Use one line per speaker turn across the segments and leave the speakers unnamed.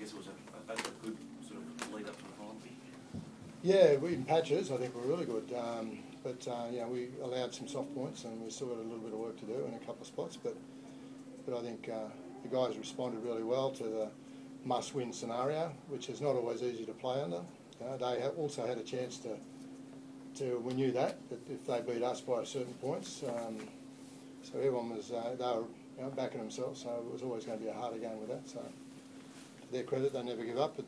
guess it was a good sort of lead up to the final pick.
Yeah, in patches I think we're really good, but you know, we allowed some soft points and we've still got a little bit of work to do in a couple of spots. But I think the guys responded really well to the must-win scenario, which is not always easy to play under. They also had a chance to we knew that if they beat us by certain points, so everyone was they were backing themselves. So it was always going to be a harder game with that. So to their credit, they never give up. But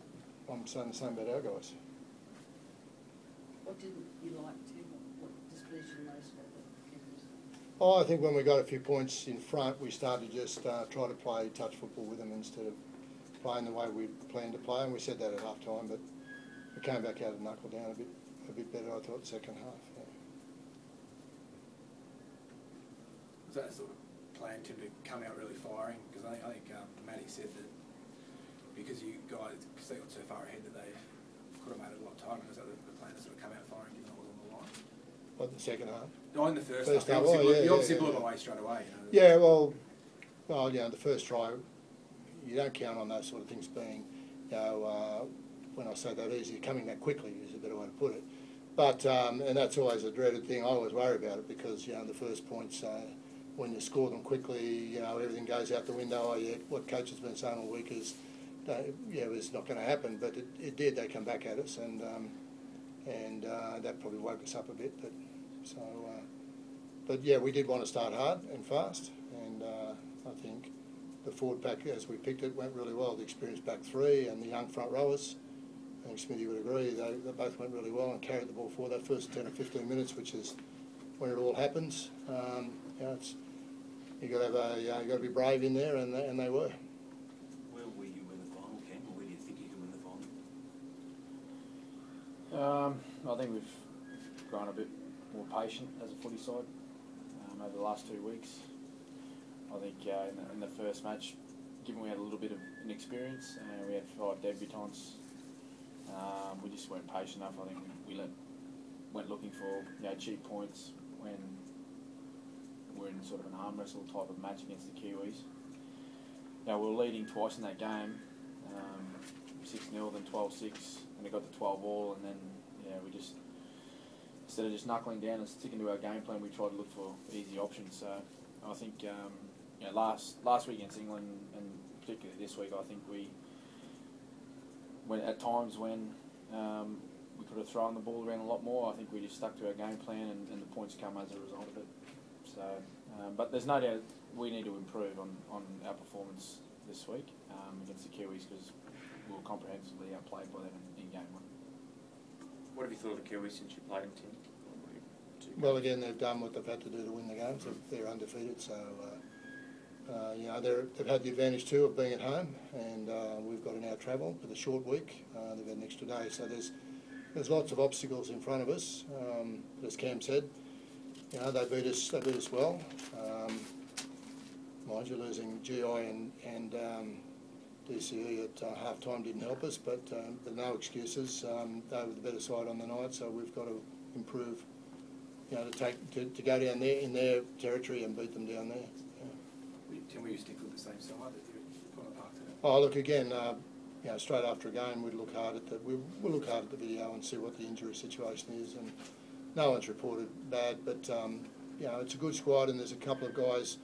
I'm saying the same about our guys.
What didn't you like too? What displeased you most about the Kiwis?
Oh, I think when we got a few points in front, we started to just try to play touch football with them instead of playing the way we planned to play, and we said that at half time, but we came back out and knuckled down a bit better, I thought, second half. Yeah.
Was that sort of plan to come out really firing? Because I think Matty said that because you guys, because they got so far ahead that they could have made it a lot tighter. Was that the plan to sort of come out firing given it was on the line?
What, in the second half?
No, in the first half.
half.
You obviously blew them away straight away. You know.
Yeah, well, you know, the first try, you don't count on those sort of things being, you know, when I say that easy, coming that quickly is a better way to put it. But, and that's always a dreaded thing. I always worry about it because, you know, the first points, when you score them quickly, you know, everything goes out the window. Oh, yeah, what coach has been saying all week is, yeah, it was not going to happen, but it did. They come back at us, and that probably woke us up a bit. But yeah, we did want to start hard and fast, and I think the forward pack, as we picked it, went really well. The experienced back three and the young front rowers, I think Smithy would agree, they both went really well and carried the ball forward that first 10 or 15 minutes, which is when it all happens. You know, you got to be brave in there, and they were.
Where will you win the final, Cam, or where do you think you can win the final?
I think we've grown a bit more patient as a footy side over the last 2 weeks. I think in the first match, given we had a little bit of inexperience, we had 5 debutants, we just weren't patient enough. I think we went looking for cheap points when we're in sort of an arm wrestle type of match against the Kiwis. We were leading twice in that game, 6-0, then 12-6, and it got to 12-all, and then we just, instead of just knuckling down and sticking to our game plan, we tried to look for easy options. So I think last week against England, and particularly this week, I think at times when we could have thrown the ball around a lot more, I think we just stuck to our game plan, and the points come as a result of it. So, but there's no doubt we need to improve on our performance this week against the Kiwis, because we were comprehensively outplayed by them in game one.
What have you thought of the Kiwis since you played them, Tim?
Well, again, they've done what they've had to do to win the game, so they're undefeated. So, you know, they've had the advantage too of being at home, and we've got an hour travel with a short week. They've had an extra day, so there's lots of obstacles in front of us. But as Cam said, you know, they beat us well. Mind you, losing GI and DCE at half time didn't help us, but no excuses. They were the better side on the night, so we've got to improve. You know, to go down there in their territory and beat them down there. Yeah.
Tim, will you stick with the same side that you put on the park today?
Oh, look, again, you know, straight after a game, we'll look hard at the video and see what the injury situation is. And no one's reported bad, but you know, it's a good squad, and there's a couple of guys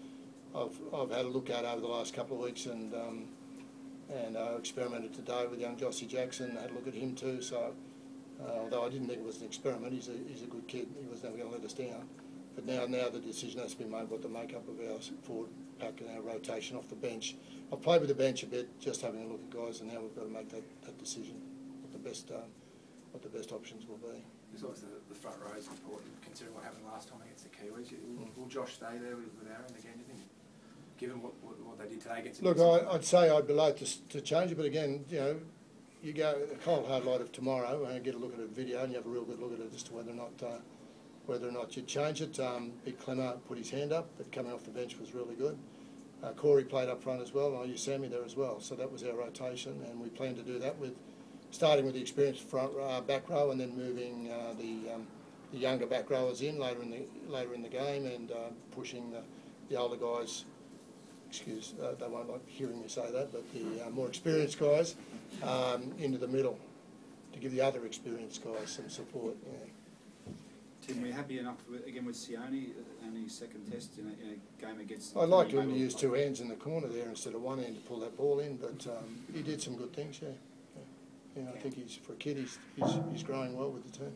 I've had a look at over the last couple of weeks, and I experimented today with young Jossie Jackson. Had a look at him too. So. Although I didn't think it was an experiment, he's a good kid. He was never going to let us down. But now the decision has to be made what the makeup of our forward pack and our rotation off the bench. I've played with the bench a bit, just having a look at guys, and now we've got to make that decision. What the best options will be.
Because obviously the front row is important, considering what happened last time against the Kiwis. Will Josh stay there with Aaron again? Do you think, given what they did today against?
Look, I'd say I'd be loath to change it, but again, you know. You go a cold hard light of tomorrow and get a look at a video, and you have a real good look at it as to whether or not you'd change it. Big Clemmer put his hand up, but coming off the bench was really good. Corey played up front as well, and I used Sammy there as well. So that was our rotation, and we plan to do that with starting with the experienced back row, and then moving the younger back rowers in later in the game, and pushing the older guys they won't like hearing me say that, but the more experienced guys into the middle to give the other experienced guys some support. Yeah.
Tim, we're happy enough again with Sione, only second test in a game against.
I'd like him to use two hands in the corner there instead of one hand to pull that ball in, but he did some good things. Yeah, I think for a kid, he's growing well with the team.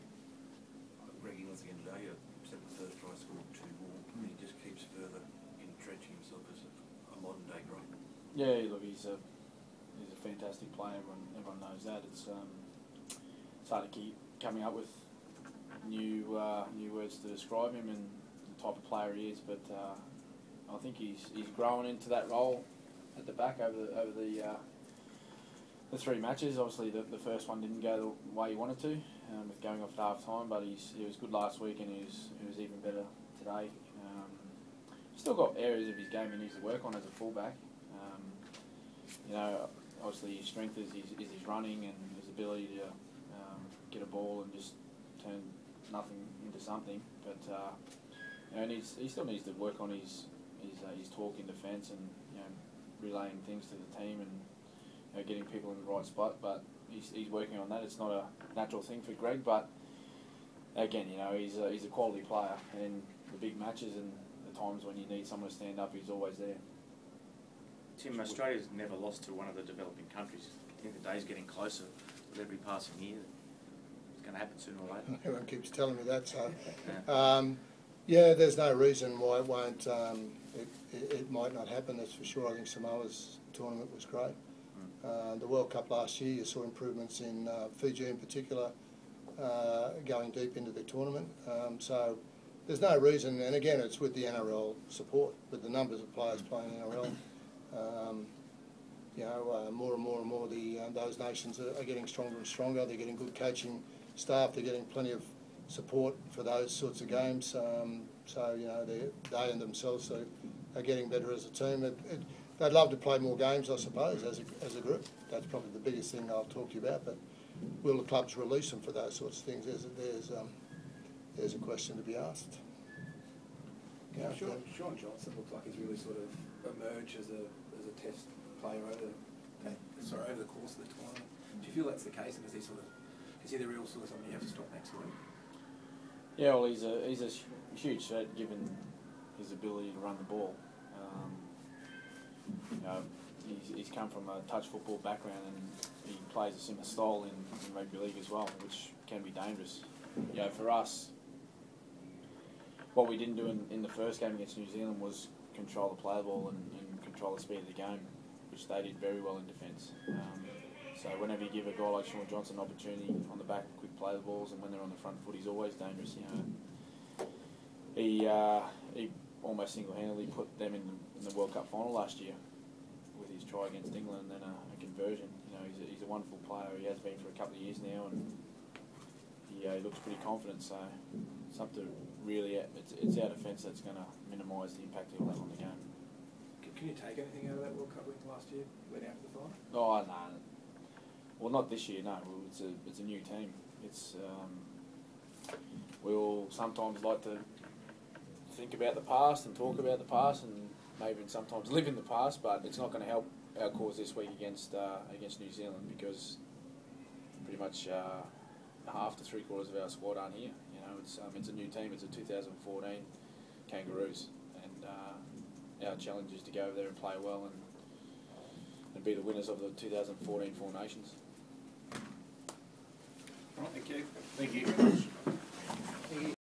Greg, once again today, set the first try, scored 2 more. He just keeps further entrenching himself as a modern day great.
Yeah, look, he's a fantastic player. Everyone knows that. It's hard to keep coming up with new words to describe him and the type of player he is. But I think he's growing into that role at the back over the 3 matches. Obviously, the first one didn't go the way he wanted to, with going off at half time. But he was good last week, and he was even better today. Still got areas of his game he needs to work on as a fullback. Obviously his strength is his running and his ability to get a ball and just turn nothing into something. But he still needs to work on his talk in defence and relaying things to the team and getting people in the right spot. But he's working on that. It's not a natural thing for Greg, but again, he's a quality player, and the big matches and the times when you need someone to stand up, he's always there.
Tim, Australia's never lost to one of the developing countries. I think the day's getting closer with every passing year. It's going to happen sooner or later.
Everyone keeps telling me that, so there's no reason why it won't. It might not happen, that's for sure. I think Samoa's tournament was great. The World Cup last year, you saw improvements in Fiji in particular, going deep into the tournament. So there's no reason, and again, it's with the NRL support, with the numbers of players playing NRL. More and more, those nations are getting stronger and stronger. They're getting good coaching staff. They're getting plenty of support for those sorts of games. They and themselves are getting better as a team. They'd love to play more games, I suppose, as a group. That's probably the biggest thing I'll talk to you about. But will the clubs release them for those sorts of things? There's a question to be asked.
Sean Johnson looks like he's really sort of emerged as a test player over the course of the tournament. Do you feel that's the case, and is he the real sort of something you have to stop next week?
Yeah, well, he's a huge threat given his ability to run the ball. He's come from a touch football background, and he plays a similar style in rugby league as well, which can be dangerous. For us, what we didn't do in the first game against New Zealand was control the play ball and control the speed of the game, which they did very well in defence. So whenever you give a guy like Sean Johnson an opportunity on the back to quick play the balls, and when they're on the front foot, he's always dangerous. He almost single-handedly put them in the World Cup final last year with his try against England and then a conversion. He's a wonderful player. He has been for a couple of years now, and he looks pretty confident. So something really, it's our defence that's going to minimise the impact he'll have on the game.
Can you take anything out of that World Cup win last year, leading out to the final?
Oh no, well not this year. No, it's a new team. We'll sometimes like to think about the past and talk about the past, and maybe sometimes live in the past. But it's not going to help our cause this week against New Zealand, because pretty much half to 3/4 of our squad aren't here. It's a new team. It's a 2014 Kangaroos, and our challenge is to go over there and play well and be the winners of the 2014 Four Nations.
Thank you.
Thank you.